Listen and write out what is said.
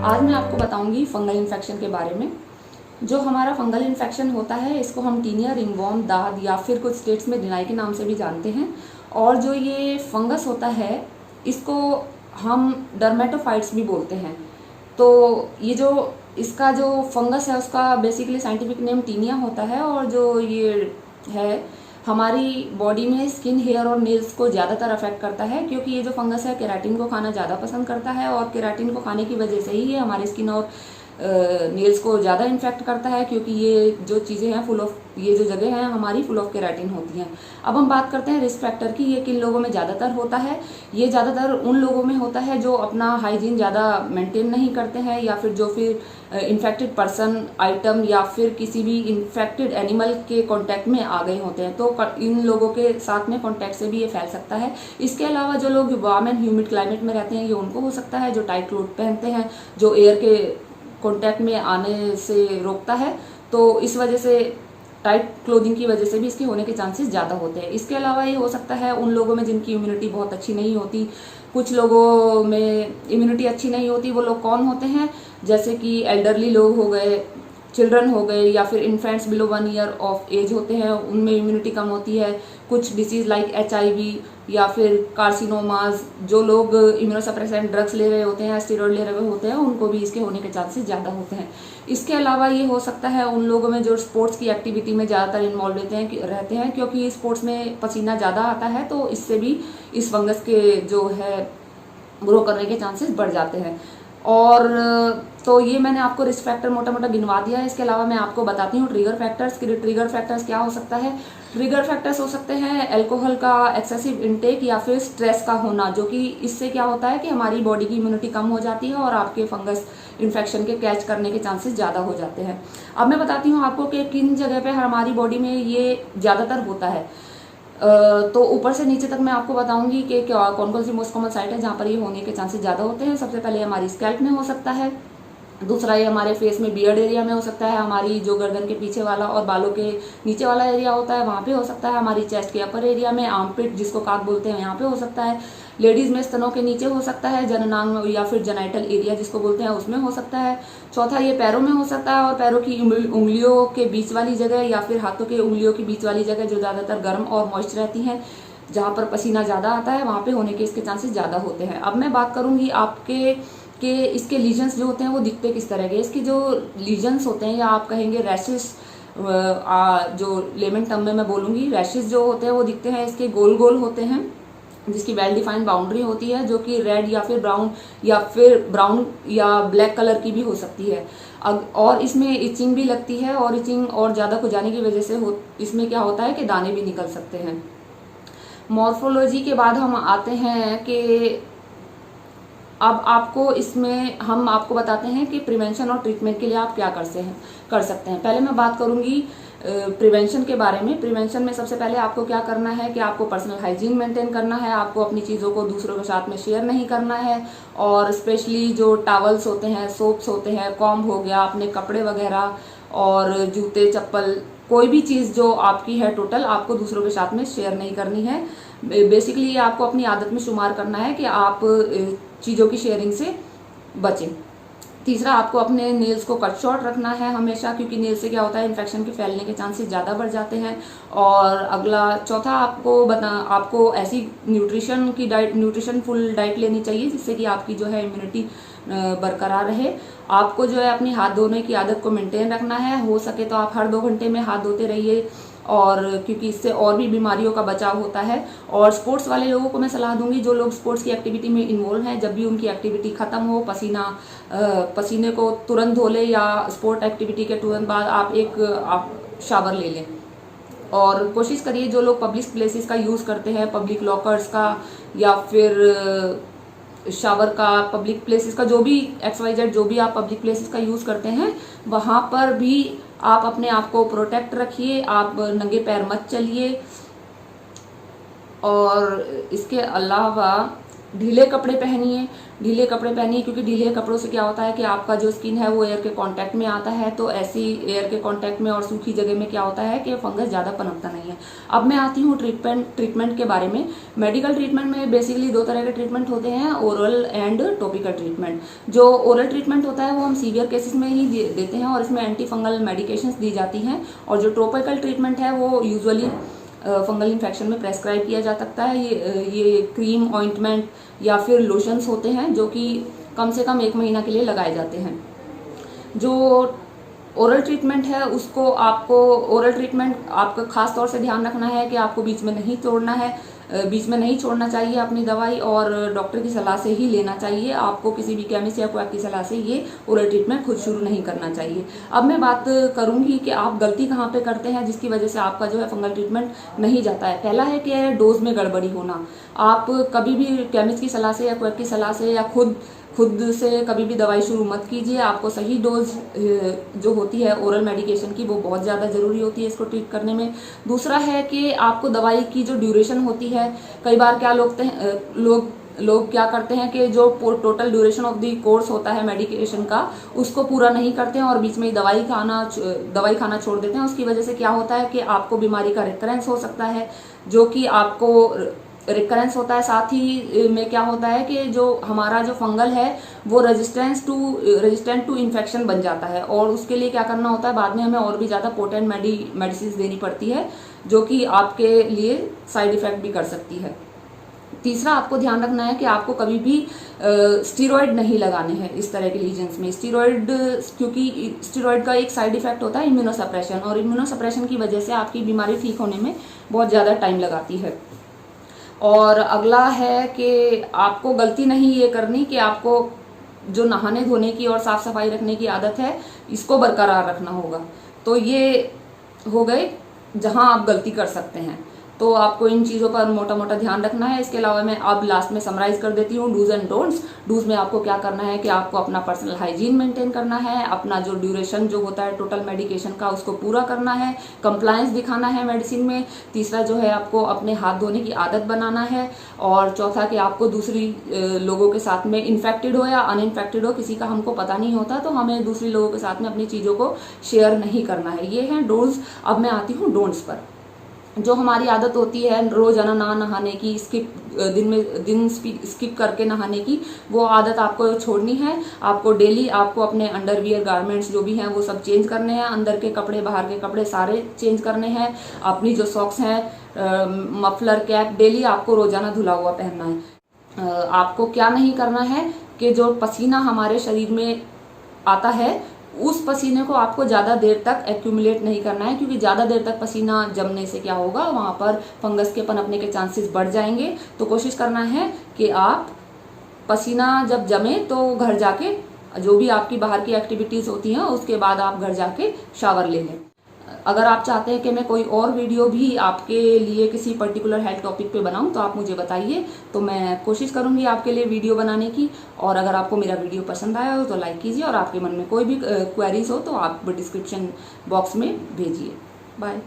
आज मैं आपको बताऊंगी फंगल इन्फेक्शन के बारे में। जो हमारा फंगल इन्फेक्शन होता है इसको हम टीनिया, रिंगवॉर्म, दाद या फिर कुछ स्टेट्स में डिनाई के नाम से भी जानते हैं। और जो ये फंगस होता है इसको हम डर्मेटोफाइट्स भी बोलते हैं। तो ये जो इसका जो फंगस है उसका बेसिकली साइंटिफिक नेम टीनिया होता है। और जो ये है हमारी बॉडी में स्किन, हेयर और नेल्स को ज़्यादातर अफेक्ट करता है, क्योंकि ये जो फंगस है केराटिन को खाना ज़्यादा पसंद करता है और केराटिन को खाने की वजह से ही ये हमारी स्किन और नेल्स को ज़्यादा इन्फेक्ट करता है, क्योंकि ये जो चीज़ें हैं ये जो जगह हैं हमारी फुल ऑफ केराटिन होती हैं। अब हम बात करते हैं रिस्क फैक्टर की। ये किन लोगों में ज़्यादातर होता है? ये ज़्यादातर उन लोगों में होता है जो अपना हाइजीन ज़्यादा मेंटेन नहीं करते हैं, या फिर इन्फेक्टेड पर्सन, आइटम या फिर किसी भी इन्फेक्टेड एनिमल के कांटेक्ट में आ गए होते हैं। तो इन लोगों के साथ में कांटेक्ट से भी ये फैल सकता है। इसके अलावा जो लोग वार्म एंड ह्यूमिड क्लाइमेट में रहते हैं ये उनको हो सकता है, जो टाइट क्लोथ पहनते हैं जो एयर के कांटेक्ट में आने से रोकता है। तो इस वजह से टाइट क्लोथिंग की वजह से भी इसके होने के चांसेस ज़्यादा होते हैं। इसके अलावा ये हो सकता है उन लोगों में जिनकी इम्यूनिटी बहुत अच्छी नहीं होती। कुछ लोगों में इम्यूनिटी अच्छी नहीं होती। वो लोग कौन होते हैं? जैसे कि एल्डरली लोग हो गए, चिल्ड्रन हो गए, या फिर infants below 1 year of age होते हैं, उनमें इम्यूनिटी कम होती है। कुछ डिसीज़ लाइक HIV या फिर कार्सिनोमाज, जो लोग इम्यूनोसप्रेसेंट ड्रग्स ले रहे होते हैं, स्टेरॉइड ले रहे होते हैं, उनको भी इसके होने के चांसेस ज़्यादा होते हैं। इसके अलावा ये हो सकता है उन लोगों में जो स्पोर्ट्स की एक्टिविटी में ज़्यादातर इन्वॉल्व रहते हैं, क्योंकि स्पोर्ट्स में पसीना ज़्यादा आता है, तो इससे भी इस फंगस के जो है ग्रो करने के चांसेस बढ़ जाते हैं। और तो ये मैंने आपको रिस्क फैक्टर मोटा मोटा गिनवा दिया है। इसके अलावा मैं आपको बताती हूँ ट्रिगर फैक्टर्स। ट्रिगर फैक्टर्स क्या हो सकता है? ट्रिगर फैक्टर्स हो सकते हैं अल्कोहल का एक्सेसिव इनटेक या फिर स्ट्रेस का होना, जो कि इससे क्या होता है कि हमारी बॉडी की इम्यूनिटी कम हो जाती है और आपके फंगस इन्फेक्शन के कैच करने के चांसेस ज़्यादा हो जाते हैं। अब मैं बताती हूँ आपको कि किन जगह पे हमारी बॉडी में ये ज़्यादातर होता है। तो ऊपर से नीचे तक मैं आपको बताऊंगी कि कौन कौन सी मोस्ट कॉमन साइट है जहाँ पर ये होने के चांसेस ज़्यादा होते हैं। सबसे पहले हमारी स्कैल्प में हो सकता है। दूसरा ये हमारे फेस में बियर्ड एरिया में हो सकता है। हमारी जो गर्दन के पीछे वाला और बालों के नीचे वाला एरिया होता है वहाँ पे हो सकता है। हमारी चेस्ट के अपर एरिया में, आर्मपिट जिसको काक बोलते हैं, यहाँ पे हो सकता है। लेडीज में स्तनों के नीचे हो सकता है। जननांग या फिर जेनाइटल एरिया जिसको बोलते हैं उसमें हो सकता है। चौथा ये पैरों में हो सकता है, और पैरों की उंगलियों के बीच वाली जगह या फिर हाथों के उंगलियों के बीच वाली जगह जो ज़्यादातर गर्म और मॉइस्ट रहती हैं, जहाँ पर पसीना ज़्यादा आता है, वहाँ पे होने के इसके चांसेस ज़्यादा होते हैं। अब मैं बात करूँगी आपके इसके लीजन्स जो होते हैं वो दिखते किस तरह के। इसके जो लीजन्स होते हैं या आप कहेंगे रैशेस, जो लेमन टर्म में मैं बोलूँगी, रैशेस जो होते हैं वो दिखते हैं इसके गोल गोल होते हैं, जिसकी वेल डिफाइंड बाउंड्री होती है, जो कि रेड या फिर ब्राउन या ब्लैक कलर की भी हो सकती है। और इसमें इचिंग भी लगती है, और इचिंग और ज़्यादा खुजाने की वजह से इसमें क्या होता है कि दाने भी निकल सकते हैं। मॉर्फोलॉजी के बाद हम आते हैं कि अब हम आपको बताते हैं कि प्रिवेंशन और ट्रीटमेंट के लिए आप क्या कर सकते हैं। पहले मैं बात करूंगी प्रिवेंशन के बारे में। प्रिवेंशन में सबसे पहले आपको क्या करना है कि आपको पर्सनल हाइजीन मेंटेन करना है। आपको अपनी चीज़ों को दूसरों के साथ में शेयर नहीं करना है, और स्पेशली जो टॉवल्स होते हैं, सोप्स होते हैं, कॉम्ब हो गया, अपने कपड़े वगैरह और जूते, चप्पल, कोई भी चीज़ जो आपकी है टोटल, आपको दूसरों के साथ में शेयर नहीं करनी है। बेसिकली ये आपको अपनी आदत में शुमार करना है कि आप चीज़ों की शेयरिंग से बचें। तीसरा, आपको अपने नेल्स को कट शॉर्ट रखना है हमेशा, क्योंकि नेल से क्या होता है इन्फेक्शन के फैलने के चांसेस ज़्यादा बढ़ जाते हैं। और चौथा, आपको ऐसी न्यूट्रिशनफुल डाइट लेनी चाहिए जिससे कि आपकी जो है इम्यूनिटी बरकरार रहे। आपको जो है अपनी हाथ धोने की आदत को मेंटेन रखना है। हो सके तो आप हर 2 घंटे में हाथ धोते रहिए, और क्योंकि इससे और भी बीमारियों का बचाव होता है। और स्पोर्ट्स वाले लोगों को मैं सलाह दूंगी, जो लोग स्पोर्ट्स की एक्टिविटी में इन्वॉल्व हैं, जब भी उनकी एक्टिविटी खत्म हो, पसीने को तुरंत धो ले, या स्पोर्ट एक्टिविटी के तुरंत बाद आप शावर ले लें। और कोशिश करिए जो लोग पब्लिक प्लेसेस का यूज़ करते हैं, पब्लिक लॉकर्स का या फिर शावर का, पब्लिक प्लेसेस का, जो भी XYZ जो भी आप पब्लिक प्लेसेस का यूज़ करते हैं, वहाँ पर भी आप अपने आप को प्रोटेक्ट रखिए। आप नंगे पैर मत चलिए। और इसके अलावा ढीले कपड़े पहनिए। ढीले कपड़े पहनिए, क्योंकि ढीले कपड़ों से क्या होता है कि आपका जो स्किन है वो एयर के कांटेक्ट में आता है, तो ऐसी एयर के कांटेक्ट में और सूखी जगह में क्या होता है कि फंगस ज़्यादा पनपता नहीं है। अब मैं आती हूँ ट्रीटमेंट के बारे में। मेडिकल ट्रीटमेंट में बेसिकली 2 तरह के ट्रीटमेंट होते हैं, ओरल एंड टॉपिकल ट्रीटमेंट। जो ओरल ट्रीटमेंट होता है वो हम सीवियर केसेस में ही देते हैं और इसमें एंटी फंगल मेडिकेशंस दी जाती हैं, और जो टॉपिकल ट्रीटमेंट है वो यूजुअली फंगल इन्फेक्शन में प्रेस्क्राइब किया जा सकता है। ये क्रीम, ऑइंटमेंट या फिर लोशंस होते हैं जो कि कम से कम 1 महीना के लिए लगाए जाते हैं। जो ओरल ट्रीटमेंट है उसको ओरल ट्रीटमेंट आपका खास तौर से ध्यान रखना है कि आपको बीच में नहीं छोड़ना चाहिए अपनी दवाई, और डॉक्टर की सलाह से ही लेना चाहिए। आपको किसी भी केमिस्ट या क्वैक की सलाह से ये ओरल ट्रीटमेंट खुद शुरू नहीं करना चाहिए। अब मैं बात करूंगी कि आप गलती कहाँ पे करते हैं जिसकी वजह से आपका जो है फंगल ट्रीटमेंट नहीं जाता है। पहला है कि डोज में गड़बड़ी होना। आप कभी भी केमिस्ट की सलाह से या क्वैक की सलाह से या खुद से कभी भी दवाई शुरू मत कीजिए। आपको सही डोज जो होती है ओरल मेडिकेशन की वो बहुत ज़्यादा ज़रूरी होती है इसको ट्रीट करने में। दूसरा है कि आपको दवाई की जो ड्यूरेशन होती है, कई बार क्या लोग क्या करते हैं कि जो total duration of the course होता है मेडिकेशन का उसको पूरा नहीं करते हैं और बीच में ही दवाई खाना छोड़ देते हैं। उसकी वजह से क्या होता है कि आपको बीमारी का रिकरेंस हो सकता है, जो कि आपको रिकरेंस होता है। साथ ही में क्या होता है कि जो हमारा जो फंगल है वो रेजिस्टेंट टू इन्फेक्शन बन जाता है, और उसके लिए क्या करना होता है, बाद में हमें और भी ज़्यादा पोटेंट मेडिसिन देनी पड़ती है जो कि आपके लिए साइड इफेक्ट भी कर सकती है। तीसरा, आपको ध्यान रखना है कि आपको कभी भी स्टीरॉयड नहीं लगाने हैं इस तरह के लीजन्स में। क्योंकि स्टीरॉयड का एक साइड इफेक्ट होता है इम्यूनोसप्रेशन, और इम्यूनोसप्रेशन की वजह से आपकी बीमारी ठीक होने में बहुत ज़्यादा टाइम लगाती है। और अगला है कि आपको गलती नहीं ये करनी कि आपको जो नहाने धोने की और साफ सफाई रखने की आदत है इसको बरकरार रखना होगा। तो ये हो गए जहां आप गलती कर सकते हैं, तो आपको इन चीज़ों पर मोटा मोटा ध्यान रखना है। इसके अलावा मैं अब लास्ट में समराइज कर देती हूँ डूज एंड डोंट्स। डूज में आपको क्या करना है कि आपको अपना पर्सनल हाइजीन मेंटेन करना है, अपना जो ड्यूरेशन जो होता है टोटल मेडिकेशन का उसको पूरा करना है, कंप्लायंस दिखाना है मेडिसिन में। तीसरा जो है आपको अपने हाथ धोने की आदत बनाना है, और चौथा कि आपको दूसरी लोगों के साथ में इन्फेक्टेड हो या अनइन्फेक्टेड हो, किसी का हमको पता नहीं होता, तो हमें दूसरी लोगों के साथ में अपनी चीज़ों को शेयर नहीं करना है। ये हैं डोज। अब मैं आती हूँ डोंट्स पर। जो हमारी आदत होती है रोजाना ना नहाने की, दिन स्किप करके नहाने की, वो आदत आपको छोड़नी है। आपको डेली अपने अंडरवियर गारमेंट्स जो भी हैं वो सब चेंज करने हैं, अंदर के कपड़े बाहर के कपड़े सारे चेंज करने हैं। अपनी जो सॉक्स हैं, मफलर, कैप डेली आपको रोजाना धुला हुआ पहनना है। आपको क्या नहीं करना है कि जो पसीना हमारे शरीर में आता है उस पसीने को आपको ज़्यादा देर तक एक्यूमुलेट नहीं करना है, क्योंकि ज़्यादा देर तक पसीना जमने से क्या होगा, वहाँ पर फंगस के पनपने के चांसेस बढ़ जाएंगे। तो कोशिश करना है कि आप पसीना जब जमे तो घर जाके जो भी आपकी बाहर की एक्टिविटीज़ होती हैं उसके बाद आप घर जाके शावर ले लें। अगर आप चाहते हैं कि मैं कोई और वीडियो भी आपके लिए किसी पर्टिकुलर हेल्थ टॉपिक पे बनाऊं तो आप मुझे बताइए, तो मैं कोशिश करूंगी आपके लिए वीडियो बनाने की। और अगर आपको मेरा वीडियो पसंद आया हो तो लाइक कीजिए, और आपके मन में कोई भी क्वेरीज हो तो आप डिस्क्रिप्शन बॉक्स में भेजिए। बाय।